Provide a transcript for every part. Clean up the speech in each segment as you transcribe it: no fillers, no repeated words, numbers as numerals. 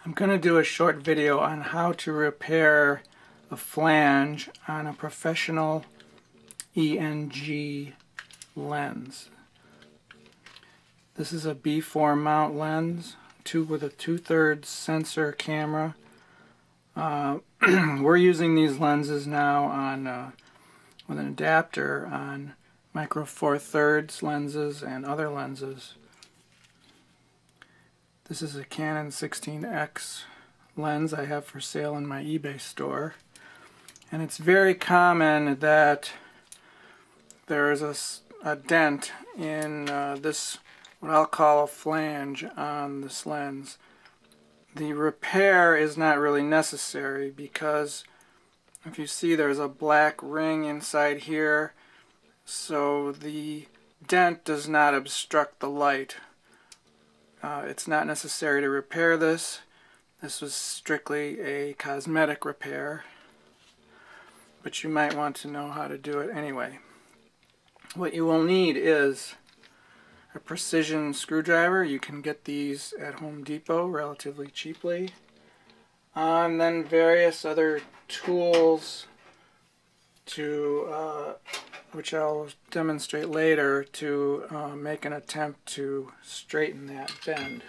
I'm going to do a short video on how to repair a flange on a professional ENG lens. This is a B4 mount lens with a 2/3 sensor camera. We're using these lenses now on with an adapter on micro 4/3 lenses and other lenses. This is a Canon 16X lens I have for sale in my eBay store, and it's very common that there is a dent in this, what I'll call a flange on this lens. The repair is not really necessary because if you see, there's a black ring inside here, so the dent does not obstruct the light. It's not necessary to repair this. This was strictly a cosmetic repair, but you might want to know how to do it anyway. What you will need is a precision screwdriver. You can get these at Home Depot relatively cheaply. And then various other tools to which I'll demonstrate later, to make an attempt to straighten that bend.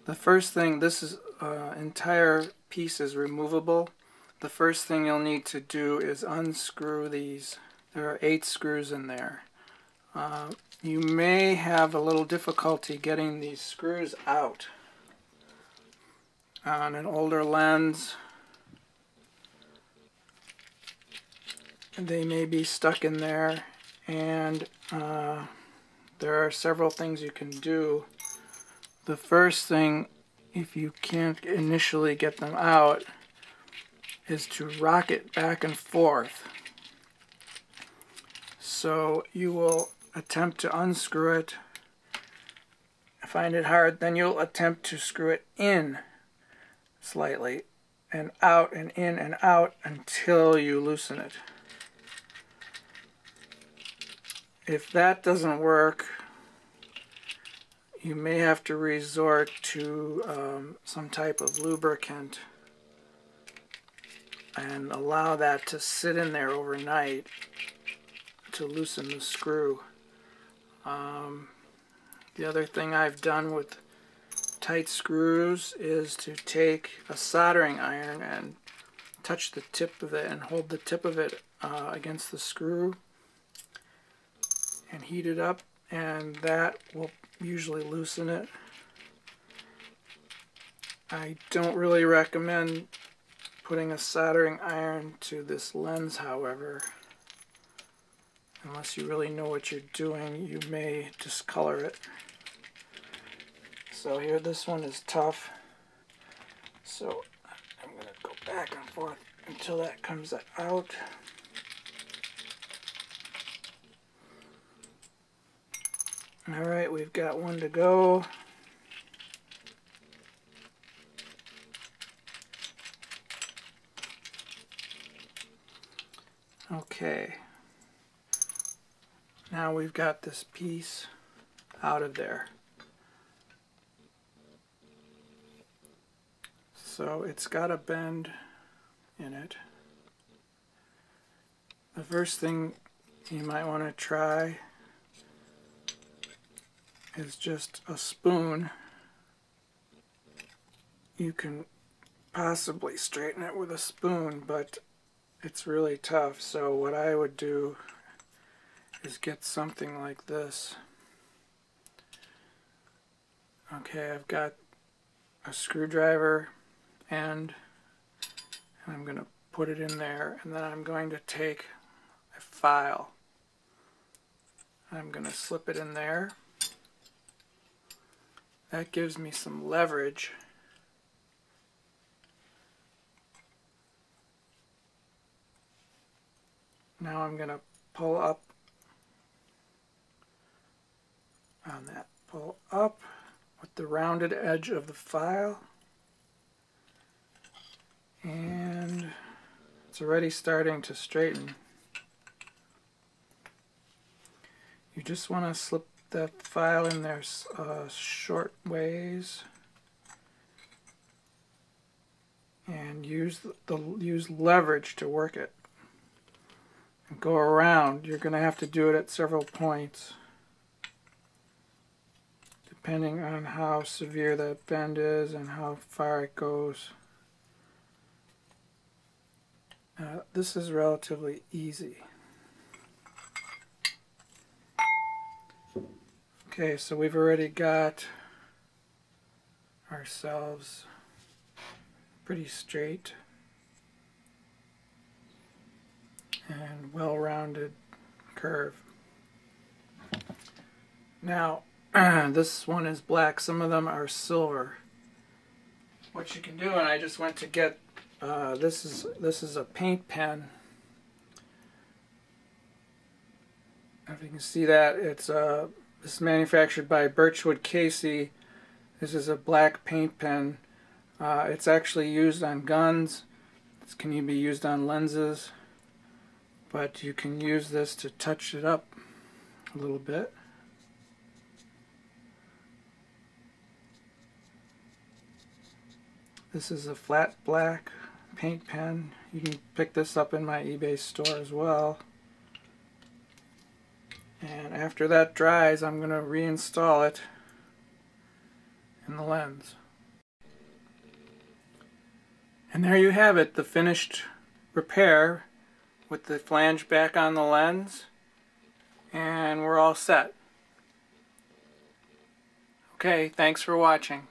The first thing, this is entire piece is removable. The first thing you'll need to do is unscrew these. There are 8 screws in there. You may have a little difficulty getting these screws out. On an older lens, they may be stuck in there, and there are several things you can do. The first thing, if you can't initially get them out, is to rock it back and forth. So you will attempt to unscrew it. Find it hard, then you'll attempt to screw it in slightly, and out and in and out until you loosen it. If that doesn't work, you may have to resort to some type of lubricant and allow that to sit in there overnight to loosen the screw. The other thing I've done with tight screws is to take a soldering iron and touch the tip of it and hold the tip of it against the screw and heat it up, and that will usually loosen it. I don't really recommend putting a soldering iron to this lens, however. Unless you really know what you're doing, you may discolor it. So here, this one is tough, so I'm going to go back and forth until that comes out. Alright, we've got one to go. Okay. Now we've got this piece out of there. So it's got a bend in it. The first thing you might want to try is just a spoon. You can possibly straighten it with a spoon, but it's really tough. So what I would do is get something like this. Okay, I've got a screwdriver end, and I'm going to put it in there, and then I'm going to take a file. I'm going to slip it in there. That gives me some leverage. Now I'm going to pull up on that. Pull up with the rounded edge of the file, and it's already starting to straighten. You just want to slip that file in there short ways and use leverage to work it. And go around. You're going to have to do it at several points, depending on how severe that bend is and how far it goes. This is relatively easy. Okay, so we've already got ourselves pretty straight and well-rounded curve. Now, this one is black. Some of them are silver. What you can do, and I just went to get this is a paint pen. If you can see that, it's this is manufactured by Birchwood Casey. This is a black paint pen. It's actually used on guns. It can be used on lenses, but you can use this to touch it up a little bit. This is a flat black paint pen. You can pick this up in my eBay store as well. And after that dries, I'm going to reinstall it in the lens. And there you have it, the finished repair with the flange back on the lens, and we're all set. Okay, thanks for watching.